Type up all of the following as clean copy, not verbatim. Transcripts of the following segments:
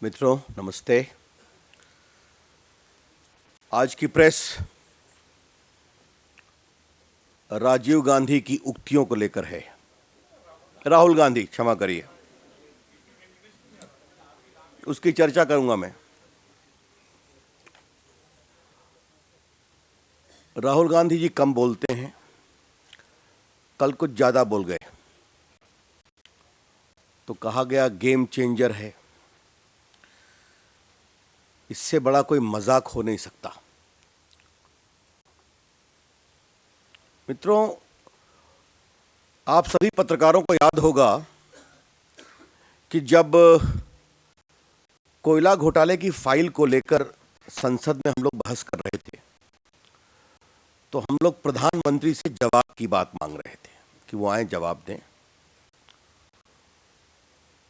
मित्रों नमस्ते। आज की प्रेस राजीव गांधी की उक्तियों को लेकर है। राहुल गांधी, क्षमा करिए, उसकी चर्चा करूंगा मैं। राहुल गांधी जी कम बोलते हैं, कल कुछ ज्यादा बोल गए तो कहा गया गेम चेंजर है। इससे बड़ा कोई मजाक हो नहीं सकता। मित्रों, आप सभी पत्रकारों को याद होगा कि जब कोयला घोटाले की फाइल को लेकर संसद में हम लोग बहस कर रहे थे तो हम लोग प्रधानमंत्री से जवाब की बात मांग रहे थे कि वो आए जवाब दें,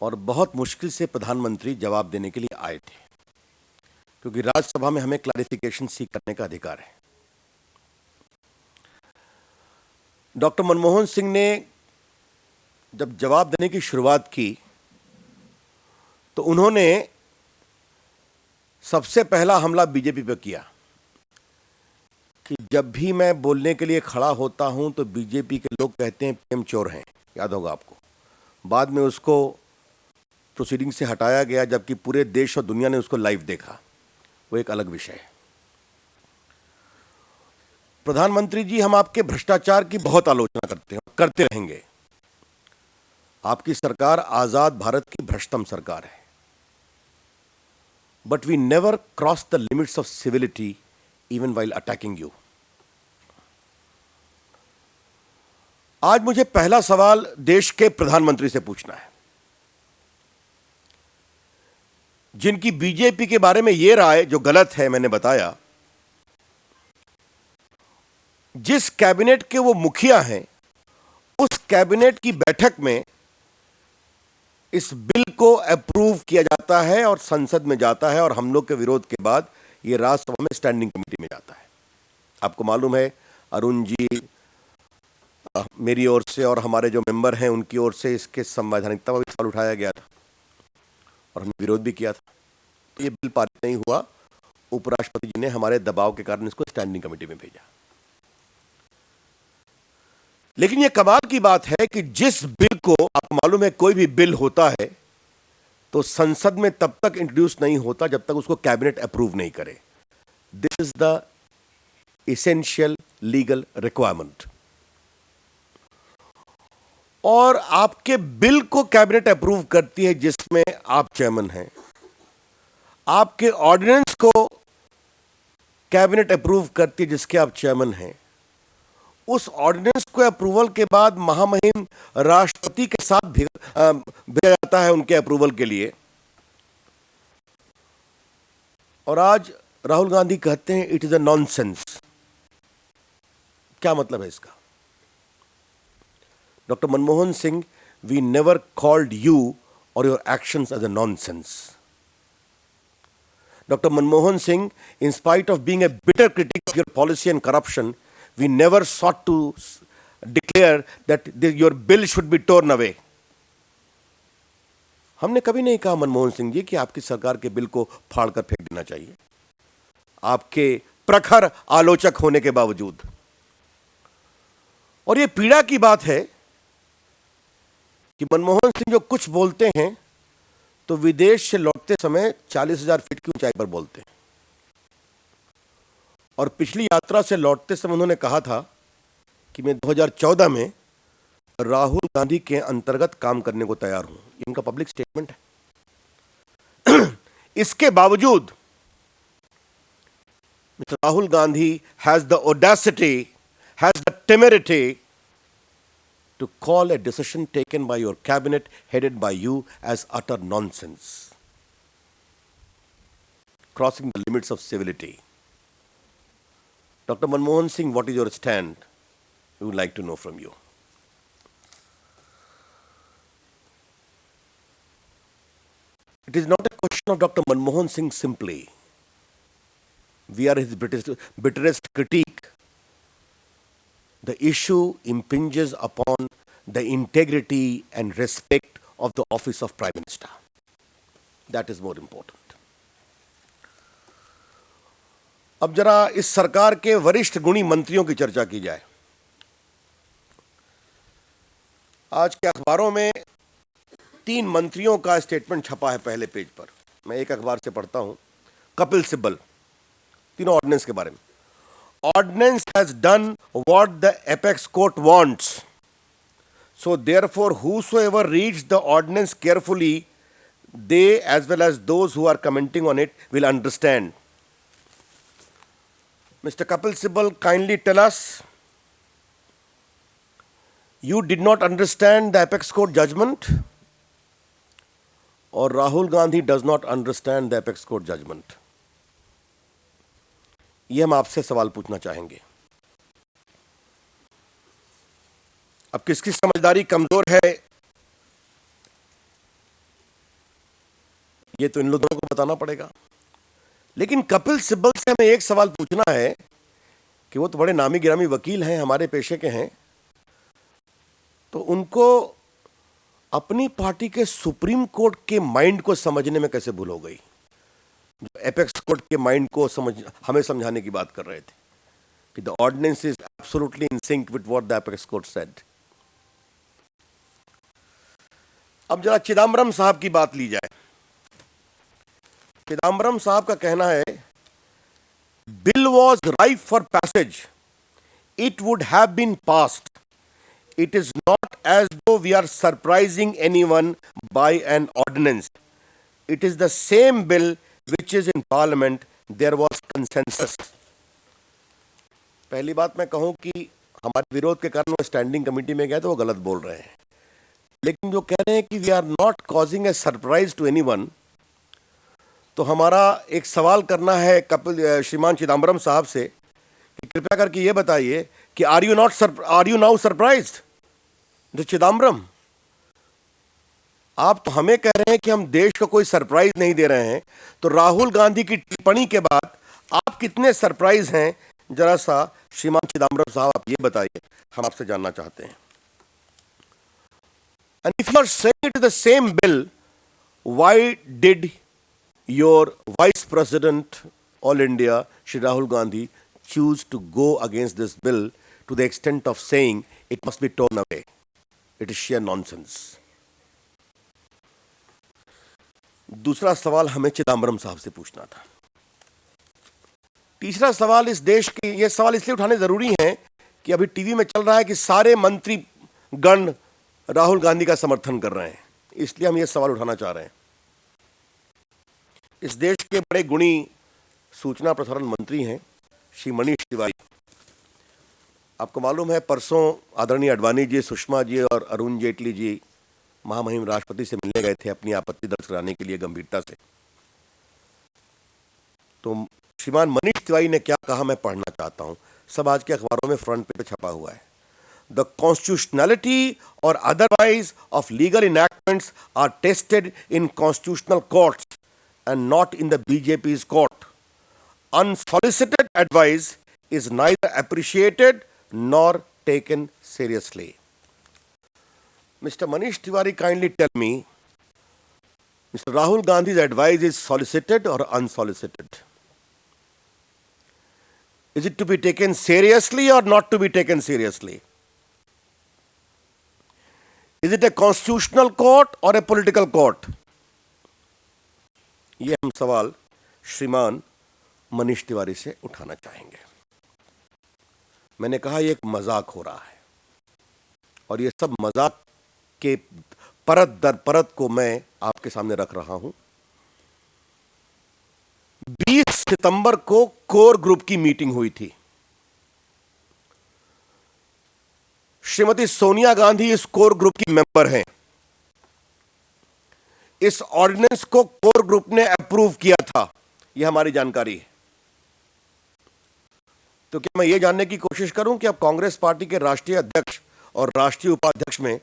और बहुत मुश्किल से प्रधानमंत्री जवाब देने के लिए आए थे, क्योंकि राज्यसभा में हमें क्लैरिफिकेशन सीख करने का अधिकार है। डॉक्टर मनमोहन सिंह ने जब जवाब देने की शुरुआत की तो उन्होंने सबसे पहला हमला बीजेपी पर किया कि जब भी मैं बोलने के लिए खड़ा होता हूं तो बीजेपी के लोग कहते हैं पीएम चोर हैं। याद होगा आपको। बाद में उसको प्रोसीडिंग से हटाया गया, जबकि पूरे देश और दुनिया ने उसको लाइव देखा। वो एक अलग विषय है। प्रधानमंत्री जी, हम आपके भ्रष्टाचार की बहुत आलोचना करते हैं, करते रहेंगे। आपकी सरकार आजाद भारत की भ्रष्टतम सरकार है, but we never cross the limits of civility even while attacking you. आज मुझे पहला सवाल देश के प्रधानमंत्री से पूछना है, जिनकी बीजेपी के बारे में यह राय जो गलत है मैंने बताया। जिस कैबिनेट के वो मुखिया हैं, उस कैबिनेट की बैठक में इस बिल को अप्रूव किया जाता है और संसद में जाता है, और हम लोग के विरोध के बाद यह राज्यसभा में स्टैंडिंग कमेटी में जाता है। आपको मालूम है, अरुण जी, मेरी ओर से और हमारे जो मेंबर हैं उनकी ओर से इसके संवैधानिकता पर भी सवाल उठाया गया था और हमने विरोध भी किया था। तो ये बिल पारित नहीं हुआ। उपराष्ट्रपति जी ने हमारे दबाव के कारण इसको स्टैंडिंग कमेटी में भेजा। लेकिन यह कमाल की बात है कि जिस बिल को, आपको मालूम है, कोई भी बिल होता है तो संसद में तब तक इंट्रोड्यूस नहीं होता जब तक उसको कैबिनेट अप्रूव नहीं करे। This is the essential legal requirement. और आपके बिल को कैबिनेट अप्रूव करती है जिसमें आप चेयरमैन हैं। आपके ऑर्डिनेंस को कैबिनेट अप्रूव करती है जिसके आप चेयरमैन हैं। उस ऑर्डिनेंस को अप्रूवल के बाद महामहिम राष्ट्रपति के साथ भेजा जाता है उनके अप्रूवल के लिए। और आज राहुल गांधी कहते हैं इट इज अ नॉनसेंस। क्या मतलब है इसका? Doctor Manmohan Singh, we never called you or your actions as a nonsense. Dr. Manmohan Singh, in spite of being a bitter critic of your policy and corruption, we never sought to declare that your bill should be torn away. हमने कभी नहीं कहा मनमोहन सिंह जी कि आपकी सरकार के bill को फाड़ कर फेंक देना चाहिए, आपके प्रखर आलोचक होने के बावजूद। और यह पीड़ा की बात है कि मनमोहन सिंह जो कुछ बोलते हैं तो विदेश से लौटते समय 40,000 फीट की ऊंचाई पर बोलते हैं। और पिछली यात्रा से लौटते समय उन्होंने कहा था कि मैं 2014 में राहुल गांधी के अंतर्गत काम करने को तैयार हूं। ये उनका पब्लिक स्टेटमेंट है। इसके बावजूद mister Rahul Gandhi has the audacity, has the temerity to call a decision taken by your cabinet headed by you as utter nonsense, crossing the limits of civility. Dr. Manmohan Singh, what is your stand? We would like to know from you. It is not a question of Dr. Manmohan Singh simply. We are his bitterest critique. The issue impinges upon the integrity and respect of the office of Prime Minister. That is more important. अब जरा इस सरकार के वरिष्ठ गुणी मंत्रियों की चर्चा की जाए। आज के अखबारों में 3 मंत्रियों का स्टेटमेंट छपा है पहले पेज पर। मैं एक अखबार से पढ़ता हूं। कपिल सिब्बल, तीनों ऑर्डिनेंस के बारे में। Ordinance has done what the apex court wants. So therefore, whosoever reads the ordinance carefully, they as well as those who are commenting on it will understand. Mr. Kapil Sibal, kindly tell us, you did not understand the apex court judgment, or Rahul Gandhi does not understand the apex court judgment? ये हम आपसे सवाल पूछना चाहेंगे। अब किसकी समझदारी कमजोर है, ये तो इन लोगों को बताना पड़ेगा। लेकिन कपिल सिब्बल से हमें एक सवाल पूछना है कि वो तो बड़े नामी गिरामी वकील हैं, हमारे पेशे के हैं, तो उनको अपनी पार्टी के सुप्रीम कोर्ट के माइंड को समझने में कैसे भूल हो गई, जो एपेक्स कोर्ट के माइंड को हमें समझाने की बात कर रहे थे कि the ordinance is absolutely in sync with what the apex court said. अब जरा चिदम्बरम साहब की बात ली जाए। चिदम्बरम साहब का कहना है, bill was ripe for passage, it would have been passed, it is not as though we are surprising anyone by an ordinance, it is the same bill which is in parliament, there was consensus. पहली बात मैं कहूं कि हमारे विरोध के कारण वो स्टैंडिंग कमेटी में गए तो वो गलत बोल रहे हैं, लेकिन जो कह रहे हैं कि we are not causing a surprise to anyone, तो हमारा एक सवाल करना है श्रीमान चिदम्बरम साहब से कि कृपया करके ये बताइए कि आर यू नाउ सरप्राइज्ड? जो चिदम्बरम, आप तो हमें कह रहे हैं कि हम देश को कोई सरप्राइज नहीं दे रहे हैं, तो राहुल गांधी की टिप्पणी के बाद आप कितने सरप्राइज हैं, जरा सा श्रीमान चिदम्बरम साहब आप ये बताइए, हम आपसे जानना चाहते हैं। And if you are saying it is the same bill, why did your vice president all India Shri Rahul Gandhi choose to go against this bill to the extent of saying it must be torn away? It is sheer nonsense. दूसरा सवाल हमें चिदम्बरम साहब से पूछना था। तीसरा सवाल, इस देश की, यह सवाल इसलिए उठाने जरूरी है कि अभी टीवी में चल रहा है कि सारे मंत्री गण राहुल गांधी का समर्थन कर रहे हैं, इसलिए हम यह सवाल उठाना चाह रहे हैं। इस देश के बड़े गुणी सूचना प्रसारण मंत्री हैं श्री मनीष तिवारी। आपको मालूम है परसों आदरणीय अडवाणी जी, सुषमा जी और अरुण जेटली जी महामहिम राष्ट्रपति से मिलने गए थे अपनी आपत्ति दर्ज कराने के लिए गंभीरता से। तो श्रीमान मनीष तिवारी ने क्या कहा मैं पढ़ना चाहता हूं, सब आज के अखबारों में फ्रंट पे छपा हुआ है। द कॉन्स्टिट्यूशनैलिटी और otherwise of legal enactments are tested in constitutional courts and not in the BJP's court. Unsolicited advice is neither appreciated nor taken seriously. Mr. Manish Tiwari, kindly tell me, Mr. Rahul Gandhi's advice is solicited or unsolicited? Is it to be taken seriously or not to be taken seriously? Is it a constitutional court or a political court? ये हम सवाल श्रीमान मनीष तिवारी से उठाना चाहेंगे। मैंने कहा ये एक मजाक हो रहा है और ये सब मजाक के परत दर परत को मैं आपके सामने रख रहा हूं। 20 सितंबर को कोर ग्रुप की मीटिंग हुई थी। श्रीमती सोनिया गांधी इस कोर ग्रुप की मेंबर हैं। इस ऑर्डिनेंस को कोर ग्रुप ने अप्रूव किया था, यह हमारी जानकारी है। तो क्या मैं यह जानने की कोशिश करूं कि अब कांग्रेस पार्टी के राष्ट्रीय अध्यक्ष और राष्ट्रीय उपाध्यक्ष में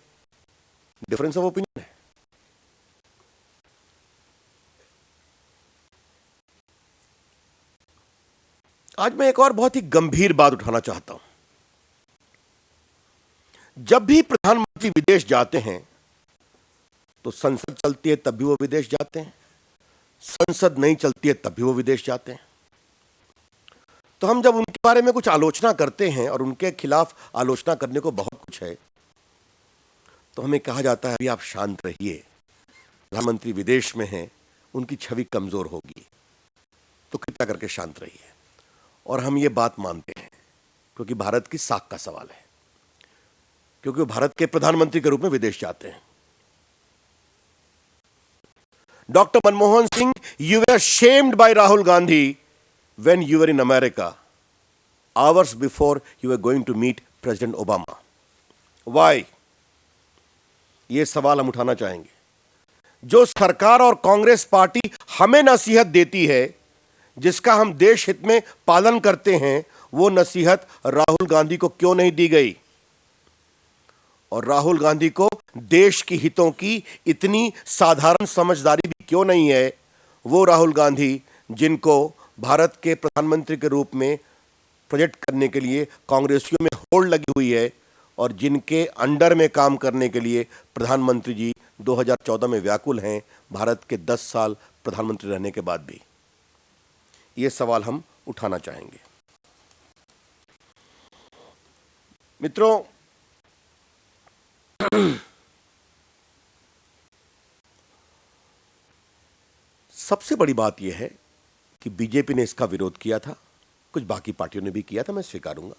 डिफरेंस ऑफ ओपिनियन है? आज मैं एक और बहुत ही गंभीर बात उठाना चाहता हूं। जब भी प्रधानमंत्री विदेश जाते हैं तो संसद चलती है, तब भी वो विदेश जाते हैं। संसद नहीं चलती है तब भी वो विदेश जाते हैं। तो हम जब उनके बारे में कुछ आलोचना करते हैं, और उनके खिलाफ आलोचना करने को बहुत कुछ है, तो हमें कहा जाता है अभी आप शांत रहिए, प्रधानमंत्री विदेश में हैं, उनकी छवि कमजोर होगी, तो कृपया करके शांत रहिए। और हम ये बात मानते हैं क्योंकि भारत की साख का सवाल है, क्योंकि वो भारत के प्रधानमंत्री के रूप में विदेश जाते हैं। Doctor Manmohan Singh, you were shamed by Rahul Gandhi when you were in America, hours before you were going to meet President Obama. Why? ये सवाल हम उठाना चाहेंगे। जो सरकार और कांग्रेस पार्टी हमें नसीहत देती है, जिसका हम देश हित में पालन करते हैं, वो नसीहत राहुल गांधी को क्यों नहीं दी गई? और राहुल गांधी को देश की हितों की इतनी साधारण समझदारी भी क्यों नहीं है? वो राहुल गांधी जिनको भारत के प्रधानमंत्री के रूप में प्रोजेक्ट करने के लिए कांग्रेसियों में होड़ लगी हुई है, और जिनके अंडर में काम करने के लिए प्रधानमंत्री जी 2014 में व्याकुल हैं, भारत के 10 साल प्रधानमंत्री रहने के बाद भी। ये सवाल हम उठाना चाहेंगे। मित्रों, सबसे बड़ी बात यह है कि बीजेपी ने इसका विरोध किया था, कुछ बाकी पार्टियों ने भी किया था, मैं स्वीकारूंगा।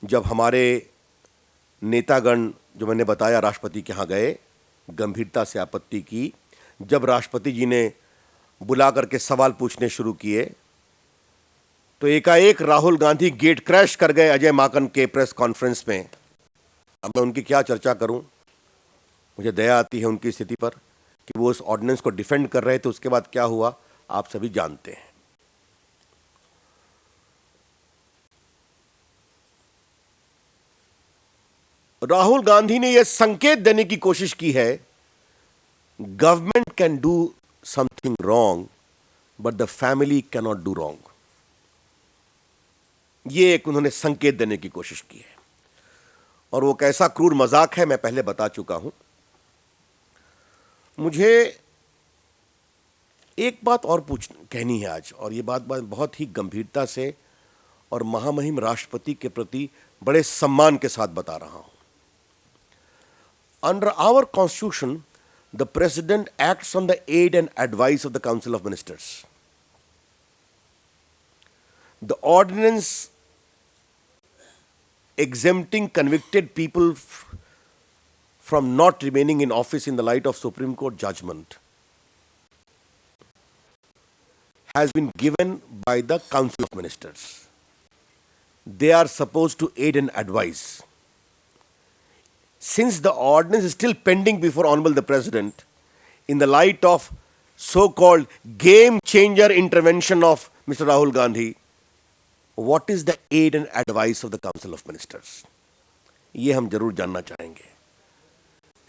जब हमारे नेतागण, जो मैंने बताया, राष्ट्रपति के यहाँ गए, गंभीरता से आपत्ति की, जब राष्ट्रपति जी ने बुला करके सवाल पूछने शुरू किए, तो एकाएक राहुल गांधी गेट क्रैश कर गए अजय माकन के प्रेस कॉन्फ्रेंस में। अब मैं उनकी क्या चर्चा करूं, मुझे दया आती है उनकी स्थिति पर कि वो उस ऑर्डिनेंस को डिफेंड कर रहे थे। उसके बाद क्या हुआ आप सभी जानते हैं। राहुल गांधी ने यह संकेत देने की कोशिश की है, government can do something wrong but the family can not do wrong. यह एक उन्होंने संकेत देने की कोशिश की है, और वो कैसा क्रूर मजाक है मैं पहले बता चुका हूं। मुझे एक बात और कहनी है आज, और ये बात बहुत ही गंभीरता से और महामहिम राष्ट्रपति के प्रति बड़े सम्मान के साथ बता रहा हूं। Under our constitution, the president acts on the aid and advice of the council of ministers. The ordinance exempting convicted people from not remaining in office in the light of Supreme Court judgment has been given by the Council of Ministers. They are supposed to aid and advise. Since the ordinance is still pending before Honorable the President, in the light of so-called game changer intervention of Mr. Rahul Gandhi, what is the aid and advice of the Council of Ministers? ये हम जरूर जानना चाहेंगे।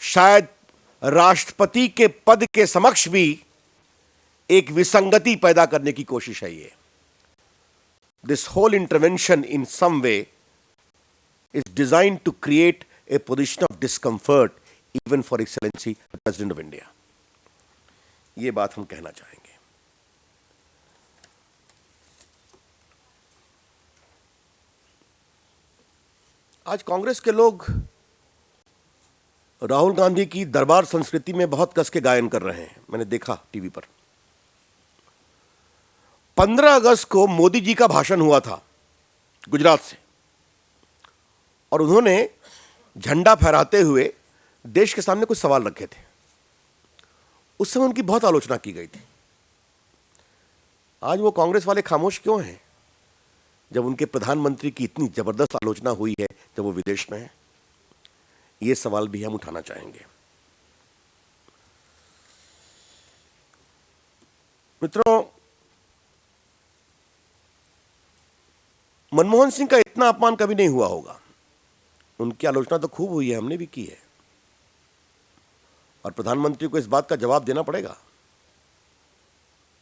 शायद राष्ट्रपति के पद के समक्ष भी एक विसंगति पैदा करने की कोशिश है ये। This whole intervention in some way is designed to create a position of discomfort even for Excellency the President of India. ये बात हम कहना चाहेंगे। आज कांग्रेस के लोग राहुल गांधी की दरबार संस्कृति में बहुत कस के गायन कर रहे हैं, मैंने देखा टीवी पर। 15 अगस्त को मोदी जी का भाषण हुआ था गुजरात से, और उन्होंने झंडा फहराते हुए देश के सामने कुछ सवाल रखे थे। उस समय उनकी बहुत आलोचना की गई थी। आज वो कांग्रेस वाले खामोश क्यों हैं जब उनके प्रधानमंत्री की इतनी जबरदस्त आलोचना हुई है जब वो विदेश में है? ये सवाल भी हम उठाना चाहेंगे। मित्रों, मनमोहन सिंह का इतना अपमान कभी नहीं हुआ होगा। उनकी आलोचना तो खूब हुई है, हमने भी की है, और प्रधानमंत्री को इस बात का जवाब देना पड़ेगा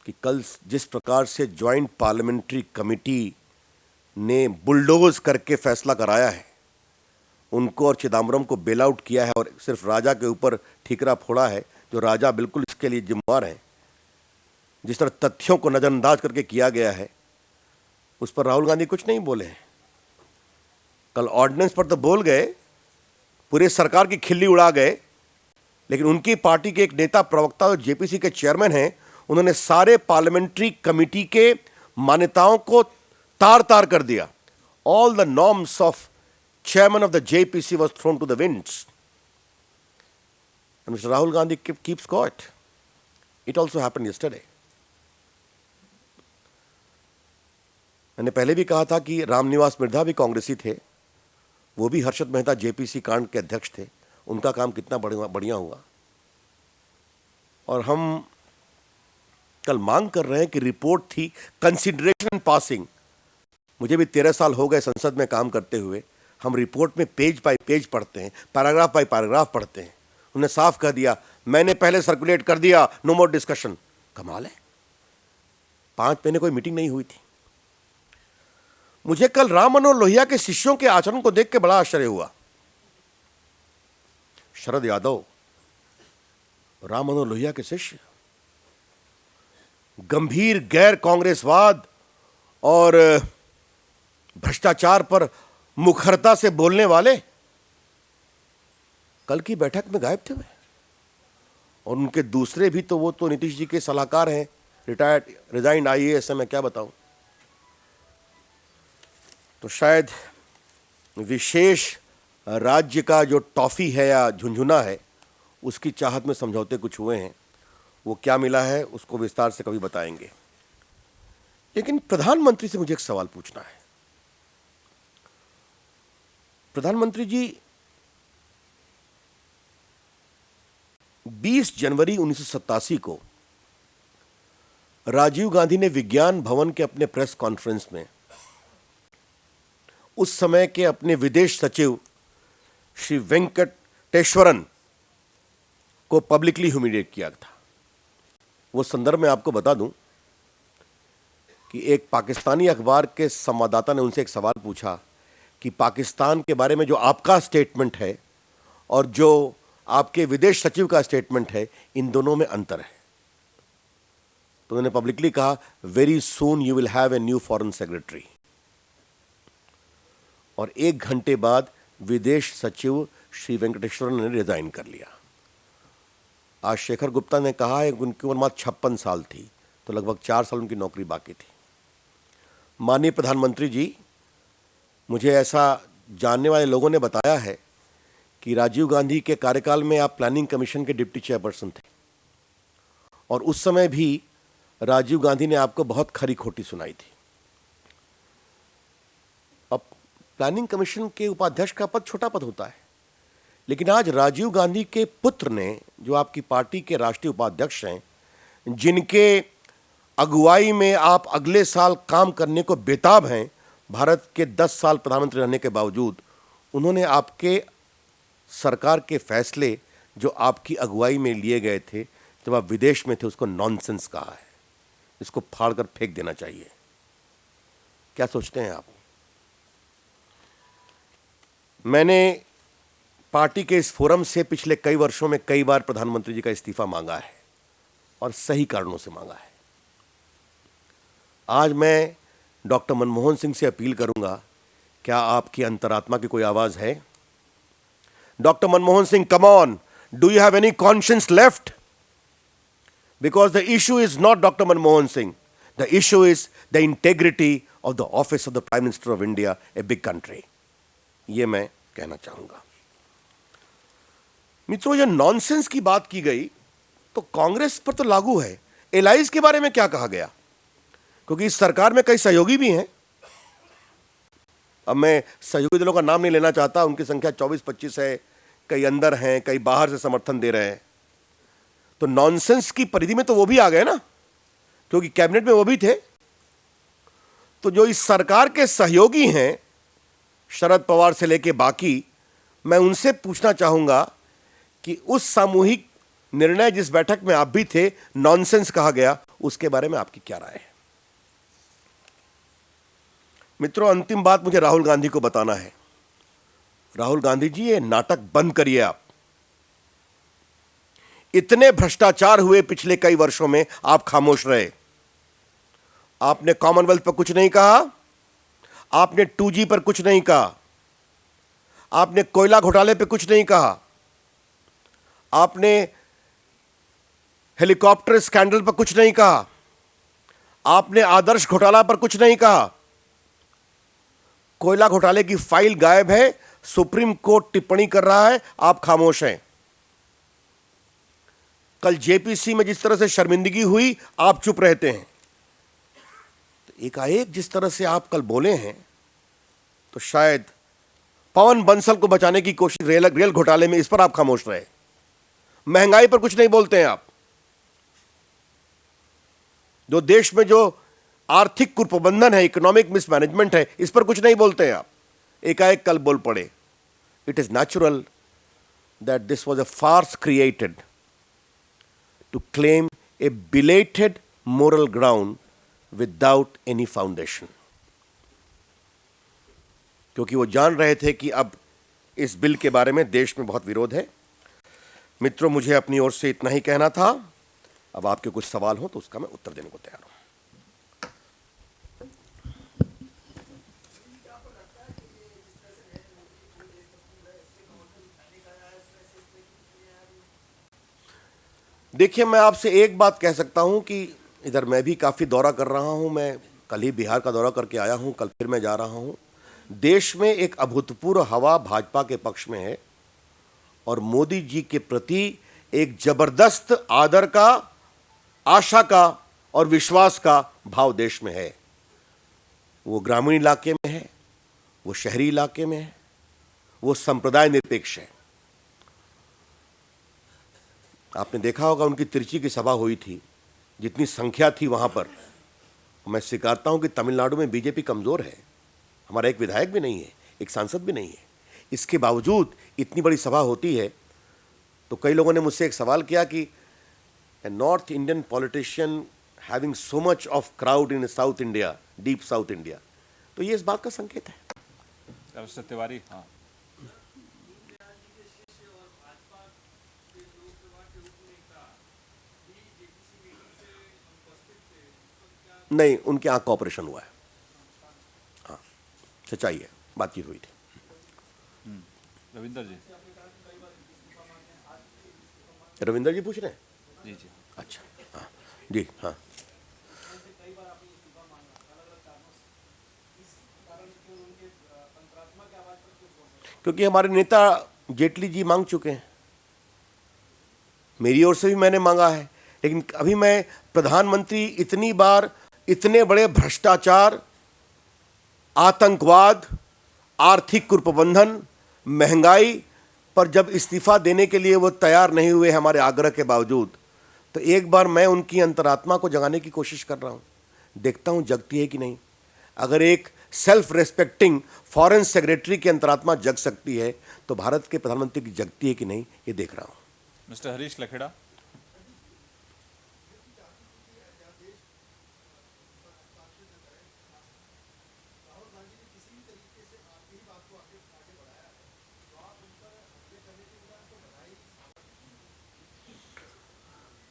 कि कल जिस प्रकार से ज्वाइंट पार्लियामेंट्री कमेटी ने बुलडोज करके फैसला कराया है, उनको और चिदम्बरम को बेल आउट किया है और सिर्फ राजा के ऊपर ठीकरा फोड़ा है, जो राजा बिल्कुल इसके लिए जिम्मेदार है, जिस तरह तथ्यों को नजरअंदाज करके किया गया है, उस पर राहुल गांधी कुछ नहीं बोले हैं। कल ऑर्डिनेंस पर तो बोल गए, पूरे सरकार की खिल्ली उड़ा गए, लेकिन उनकी पार्टी के एक नेता प्रवक्ता जो जेपीसी के चेयरमैन हैं, उन्होंने सारे पार्लियामेंट्री कमेटी के मान्यताओं को तार तार कर दिया। All the norms of chairman of the JPC was thrown to the winds. And Mr. Rahul Gandhi keeps quiet. It also happened yesterday. मैंने पहले भी कहा था कि रामनिवास मिर्धा भी कांग्रेसी थे, वो भी हर्षद मेहता जेपीसी कांड के अध्यक्ष थे, उनका काम कितना बढ़िया हुआ। और हम कल मांग कर रहे हैं कि रिपोर्ट थी कंसिडरेशन पासिंग। मुझे भी 13 साल हो गए संसद में काम करते हुए। हम रिपोर्ट में पेज बाय पेज पढ़ते हैं, पैराग्राफ बाय पैराग्राफ पढ़ते हैं। उन्होंने साफ कह दिया, मैंने पहले सर्कुलेट कर दिया, नो मोर डिस्कशन। कमाल है, 5 महीने कोई मीटिंग नहीं हुई थी। मुझे कल राम मनोहर लोहिया के शिष्यों के आचरण को देख के बड़ा आश्चर्य हुआ। शरद यादव, राम मनोहर लोहिया के शिष्य, गंभीर गैर कांग्रेसवाद और भ्रष्टाचार पर मुखरता से बोलने वाले, कल की बैठक में गायब थे वे। और उनके दूसरे भी तो, वो तो नीतीश जी के सलाहकार हैं, रिटायर्ड रिजाइंड आईएएस है, मैं क्या बताऊं। तो शायद विशेष राज्य का जो टॉफी है या झुंझुना है, उसकी चाहत में समझौते कुछ हुए हैं। वो क्या मिला है उसको विस्तार से कभी बताएंगे। लेकिन प्रधानमंत्री से मुझे एक सवाल पूछना है। प्रधानमंत्री जी, 20 जनवरी 1987 को राजीव गांधी ने विज्ञान भवन के अपने प्रेस कॉन्फ्रेंस में उस समय के अपने विदेश सचिव श्री वेंकटेश्वरन को पब्लिकली ह्यूमिलिएट किया था। वो संदर्भ में आपको बता दूं कि एक पाकिस्तानी अखबार के संवाददाता ने उनसे एक सवाल पूछा कि पाकिस्तान के बारे में जो आपका स्टेटमेंट है और जो आपके विदेश सचिव का स्टेटमेंट है, इन दोनों में अंतर है। तो उन्होंने पब्लिकली कहा, very soon you will have a new foreign secretary. और 1 घंटे बाद विदेश सचिव श्री वेंकटेश्वरन ने रिजाइन कर लिया। आज शेखर गुप्ता ने कहा है उनकी उम्र मात्र 56 साल थी, तो लगभग 4 साल उनकी नौकरी बाकी थी। माननीय प्रधानमंत्री जी, मुझे ऐसा जानने वाले लोगों ने बताया है कि राजीव गांधी के कार्यकाल में आप प्लानिंग कमीशन के डिप्टी चेयरपर्सन थे और उस समय भी राजीव गांधी ने आपको बहुत खरी खोटी सुनाई थी। अब प्लानिंग कमीशन के उपाध्यक्ष का पद छोटा पद होता है, लेकिन आज राजीव गांधी के पुत्र ने, जो आपकी पार्टी के राष्ट्रीय उपाध्यक्ष हैं, जिनके अगुवाई में आप अगले साल काम करने को बेताब हैं, भारत के 10 साल प्रधानमंत्री रहने के बावजूद, उन्होंने आपके सरकार के फैसले जो आपकी अगुवाई में लिए गए थे जब आप विदेश में थे, उसको नॉनसेंस कहा है। इसको फाड़कर फेंक देना चाहिए। क्या सोचते हैं आप? मैंने पार्टी के इस फोरम से पिछले कई वर्षों में कई बार प्रधानमंत्री जी का इस्तीफा मांगा है और सही कारणों से मांगा है। आज मैं डॉक्टर मनमोहन सिंह से अपील करूंगा, क्या आपकी अंतरात्मा की कोई आवाज है? Doctor Manmohan Singh, come on, do you have any conscience left? Because the issue is not doctor Manmohan Singh, the issue is the integrity of the office of the prime minister of India, a big country. ये मैं कहना चाहूंगा। मित्रों, ये nonsense की बात की गई तो कांग्रेस पर तो लागू है। एलाइज के बारे में क्या कहा गया? क्योंकि इस सरकार में कई सहयोगी भी हैं। अब मैं सहयोगी दलों का नाम नहीं लेना चाहता, उनकी संख्या 24-25 है, कई अंदर हैं, कई बाहर से समर्थन दे रहे हैं। तो नॉनसेंस की परिधि में तो वो भी आ गए ना, क्योंकि कैबिनेट में वो भी थे। तो जो इस सरकार के सहयोगी हैं, शरद पवार से लेके बाकी, मैं उनसे पूछना चाहूंगा कि उस सामूहिक निर्णय जिस बैठक में आप भी थे, नॉनसेंस कहा गया, उसके बारे में आपकी क्या राय है? मित्रों, अंतिम बात मुझे राहुल गांधी को बताना है। राहुल गांधी जी, ये नाटक बंद करिए आप। इतने भ्रष्टाचार हुए पिछले कई वर्षों में, आप खामोश रहे। आपने कॉमनवेल्थ पर कुछ नहीं कहा, आपने 2G पर कुछ नहीं कहा, आपने कोयला घोटाले पे कुछ नहीं कहा, आपने हेलीकॉप्टर स्कैंडल पर कुछ नहीं कहा, आपने आदर्श घोटाला पर कुछ नहीं कहा। कोयला घोटाले की फाइल गायब है, सुप्रीम कोर्ट टिप्पणी कर रहा है, आप खामोश हैं। कल जेपीसी में जिस तरह से शर्मिंदगी हुई, आप चुप रहते हैं। तो एकाएक जिस तरह से आप कल बोले हैं, तो शायद पवन बंसल को बचाने की कोशिश रेल घोटाले में, इस पर आप खामोश रहे। महंगाई पर कुछ नहीं बोलते हैं आप। जो देश में जो आर्थिक कुप्रबंधन है, इकोनॉमिक मिसमैनेजमेंट है, इस पर कुछ नहीं बोलते हैं आप। एकाएक कल बोल पड़े। It is natural that this was a farce created to claim a belated moral ground without any foundation, क्योंकि वो जान रहे थे कि अब इस बिल के बारे में देश में बहुत विरोध है। मित्रों, मुझे अपनी ओर से इतना ही कहना था। अब आपके कुछ सवाल हो तो उसका मैं उत्तर देने को तैयार हूं। देखिए, मैं आपसे एक बात कह सकता हूं कि इधर मैं भी काफी दौरा कर रहा हूं। मैं कल ही बिहार का दौरा करके आया हूं, कल फिर मैं जा रहा हूं। देश में एक अभूतपूर्व हवा भाजपा के पक्ष में है और मोदी जी के प्रति एक जबरदस्त आदर का, आशा का और विश्वास का भाव देश में है। वो ग्रामीण इलाके में है, वो शहरी इलाके में है, वो संप्रदाय निरपेक्ष है। आपने देखा होगा उनकी तिरची की सभा हुई थी, जितनी संख्या थी वहां पर। मैं स्वीकारता हूं कि तमिलनाडु में बीजेपी कमजोर है, हमारा एक विधायक भी नहीं है, एक सांसद भी नहीं है। इसके बावजूद इतनी बड़ी सभा होती है। तो कई लोगों ने मुझसे एक सवाल किया कि a North Indian politician having so much of crowd in South India, deep South India, तो ये इस बात का संकेत है। तिवारी, हाँ। नहीं, उनके आंख का ऑपरेशन हुआ है। हाँ, सच्चाई है, बातचीत हुई थी। रविंदर जी, रविंदर जी पूछ रहे हैं? जी जी। अच्छा, हाँ जी, हाँ। क्योंकि हमारे नेता जेटली जी मांग चुके हैं, मेरी ओर से भी मैंने मांगा है। लेकिन अभी मैं प्रधानमंत्री इतनी बार इतने बड़े भ्रष्टाचार, आतंकवाद, आर्थिक कुप्रबंधन, महंगाई पर जब इस्तीफा देने के लिए वो तैयार नहीं हुए हमारे आग्रह के बावजूद, तो एक बार मैं उनकी अंतरात्मा को जगाने की कोशिश कर रहा हूं। देखता हूं जगती है कि नहीं। अगर एक सेल्फ रेस्पेक्टिंग फॉरेन सेक्रेटरी की अंतरात्मा जग सकती है, तो भारत के प्रधानमंत्री की जगती है कि नहीं, ये देख रहा हूं। मिस्टर हरीश लखेड़ा।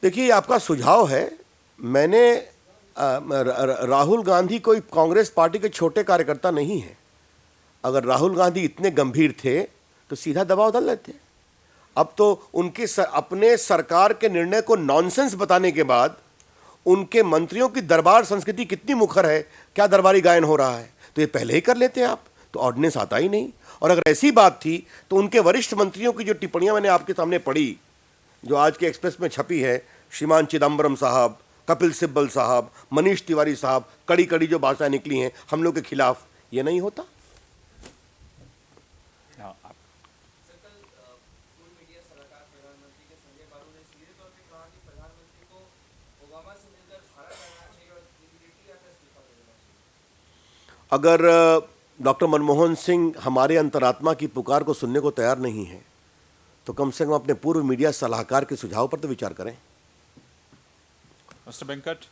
देखिए, आपका सुझाव है। मैंने राहुल गांधी कोई कांग्रेस पार्टी के छोटे कार्यकर्ता नहीं है। अगर राहुल गांधी इतने गंभीर थे तो सीधा दबाव डाल लेते। अब तो उनके अपने सरकार के निर्णय को नॉनसेंस बताने के बाद उनके मंत्रियों की दरबार संस्कृति कितनी मुखर है, क्या दरबारी गायन हो रहा है, तो ये पहले ही कर लेते आप, तो ऑर्डिनेंस आता ही नहीं। और अगर ऐसी बात थी तो उनके वरिष्ठ मंत्रियों की जो टिप्पणियां मैंने आपके सामने पढ़ी, जो आज के एक्सप्रेस में छपी है, श्रीमान चिदम्बरम साहब, कपिल सिब्बल साहब, मनीष तिवारी साहब, कड़ी कड़ी जो भाषाएं निकली हैं हम लोग के खिलाफ, ये नहीं होता। अगर डॉक्टर मनमोहन सिंह हमारे अंतरात्मा की पुकार को सुनने को तैयार नहीं है, तो कम से कम अपने पूर्व मीडिया सलाहकार के सुझाव पर तो विचार करें। Mister Venkat.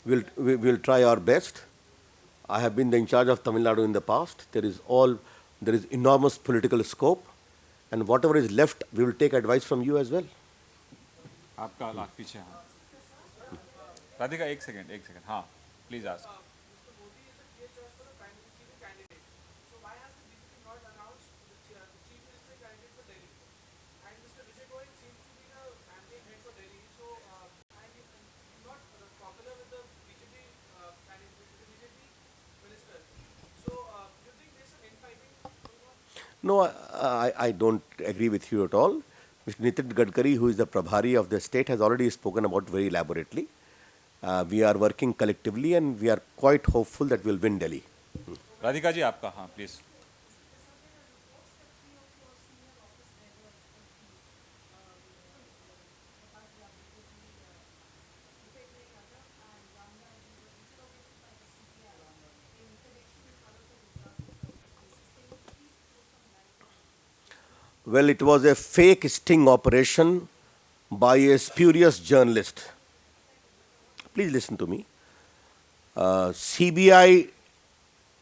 we'll try our best. I have been in charge of Tamil Nadu in the past. There is enormous political scope, and whatever is left, we will take advice from you as well. आपका लाख पीछे हाँ राधिका एक second हाँ please ask No, I don't agree with you at all. Mr. Nitin Gadkari, who is the Prabhari of the state, has already spoken about very elaborately. We are working collectively and we are quite hopeful that we'll win Delhi. Radhika ji आपका हाँ please Well, it was a fake sting operation by a spurious journalist. Please listen to me. CBI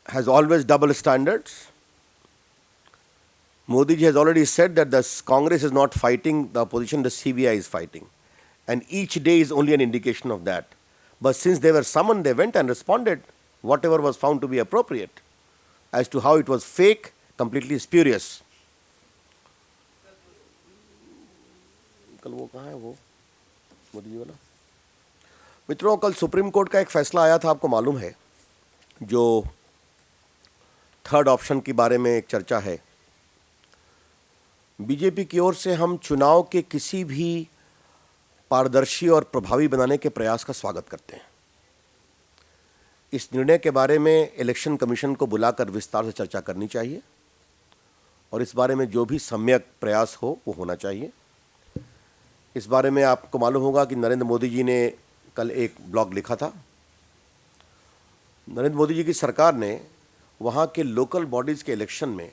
has always double standards. Modi ji has already said that the Congress is not fighting the opposition, the CBI is fighting. And each day is only an indication of that. But since they were summoned, they went and responded whatever was found to be appropriate. As to how it was fake, completely spurious. कल वो कहाँ है वो मोदी जी वाला मित्रों कल supreme court का एक फैसला आया था आपको मालूम है जो थर्ड ऑप्शन के बारे में एक चर्चा है बीजेपी की ओर से हम चुनाव के किसी भी पारदर्शी और प्रभावी बनाने के प्रयास का स्वागत करते हैं इस निर्णय के बारे में इलेक्शन कमीशन को बुलाकर विस्तार से चर्चा करनी चाहिए और इस बारे में जो भी सम्यक प्रयास हो वो होना चाहिए इस बारे में आपको मालूम होगा कि नरेंद्र मोदी जी ने कल एक ब्लॉग लिखा था नरेंद्र मोदी जी की सरकार ने वहाँ के लोकल बॉडीज़ के इलेक्शन में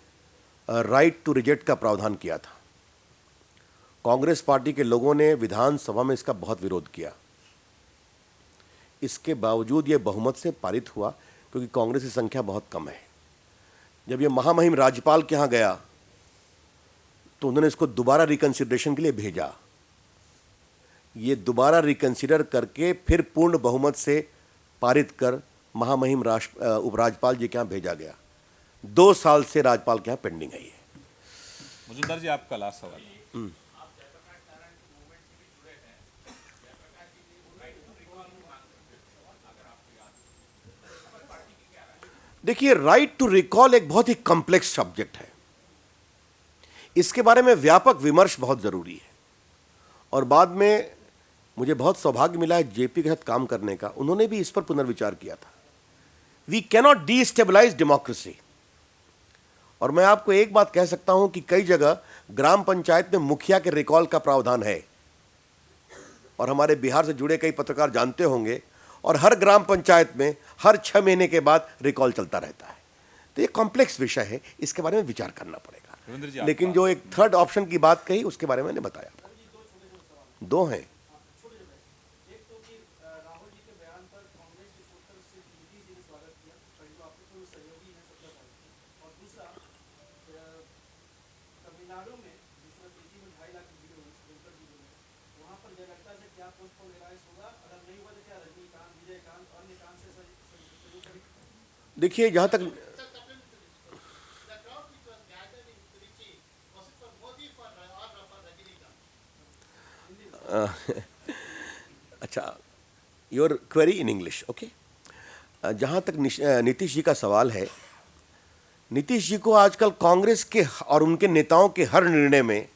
राइट टू रिजेक्ट का प्रावधान किया था कांग्रेस पार्टी के लोगों ने विधानसभा में इसका बहुत विरोध किया इसके बावजूद ये बहुमत से पारित हुआ क्योंकि कांग्रेस की संख्या बहुत कम है जब ये महामहिम राज्यपाल के यहाँ गया तो उन्होंने इसको दोबारा रिकंसिडरेशन के लिए भेजा ये दोबारा रिकंसिडर करके फिर पूर्ण बहुमत से पारित कर महामहिम उपराज्यपाल जी के यहाँ भेजा गया 2 साल से राज्यपाल के यहाँ पेंडिंग है ये मुजुमदार जी आपका लास्ट सवाल देखिए राइट टू रिकॉल एक बहुत ही कॉम्प्लेक्स सब्जेक्ट है इसके बारे में व्यापक विमर्श बहुत जरूरी है और बाद में मुझे बहुत सौभाग्य मिला है जेपी के साथ काम करने का उन्होंने भी इस पर पुनर्विचार किया था वी कैनॉट डिस्टेबलाइज डेमोक्रेसी और मैं आपको एक बात कह सकता हूं कि कई जगह ग्राम पंचायत में मुखिया के रिकॉल का प्रावधान है और हमारे बिहार से जुड़े कई पत्रकार जानते होंगे और हर ग्राम पंचायत में हर 6 महीने के बाद रिकॉल चलता रहता है तो ये कॉम्प्लेक्स विषय है इसके बारे में विचार करना पड़ेगा लेकिन जो एक थर्ड ऑप्शन की बात कही उसके बारे में मैंने बताया आपको 2 हैं देखिए जहां तक अच्छा your query in English okay जहां तक नीतीश जी का सवाल है नीतीश जी को आजकल कांग्रेस के और उनके नेताओं के हर निर्णय में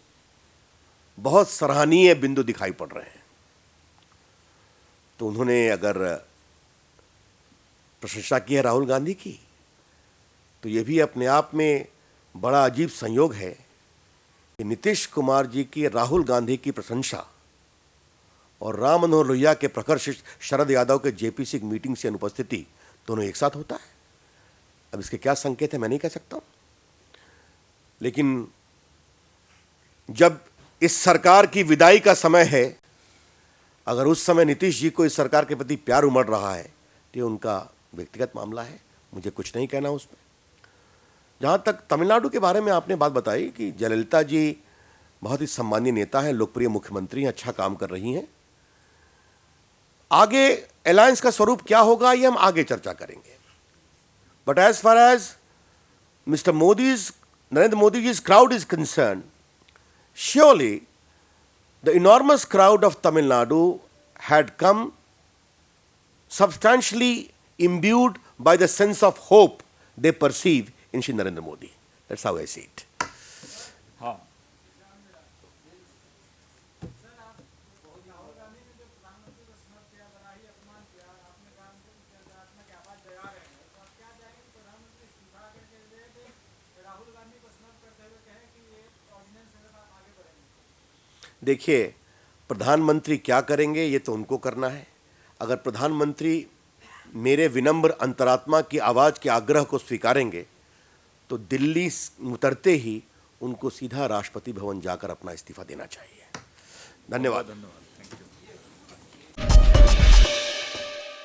बहुत सराहनीय बिंदु दिखाई पड़ रहे हैं तो उन्होंने अगर प्रशंसा की है राहुल गांधी की तो ये भी अपने आप में बड़ा अजीब संयोग है कि नीतीश कुमार जी की राहुल गांधी की प्रशंसा और राम मनोहर लोहिया के प्रखर शिष्य शरद यादव के जेपीसी मीटिंग से अनुपस्थिति दोनों एक साथ होता है अब इसके क्या संकेत है मैं नहीं कह सकता लेकिन जब इस सरकार की विदाई का समय है अगर उस समय नीतीश जी को इस सरकार के प्रति प्यार उमड़ रहा है तो ये उनका व्यक्तिगत मामला है, मुझे कुछ नहीं कहना उसमें। जहाँ तक तमिलनाडु के बारे में आपने बात बताई कि जयललिता जी बहुत ही सम्मानीय नेता हैं, लोकप्रिय मुख्यमंत्री हैं, अच्छा काम कर रही हैं। आगे अलायंस का स्वरूप क्या होगा ये हम आगे चर्चा करेंगे। But as far as mister Narendra Modi's crowd is concerned, surely the enormous crowd of Tamil Nadu had come substantially imbued by the sense of hope they perceive in Shri Narendra Modi. That's how I see it. हाँ देखिए, प्रधानमंत्री क्या करेंगे ये तो उनको करना है। अगर प्रधानमंत्री मेरे विनम्र अंतरात्मा की आवाज़ के आग्रह को स्वीकारेंगे तो दिल्ली उतरते ही उनको सीधा राष्ट्रपति भवन जाकर अपना इस्तीफा देना चाहिए। धन्यवाद।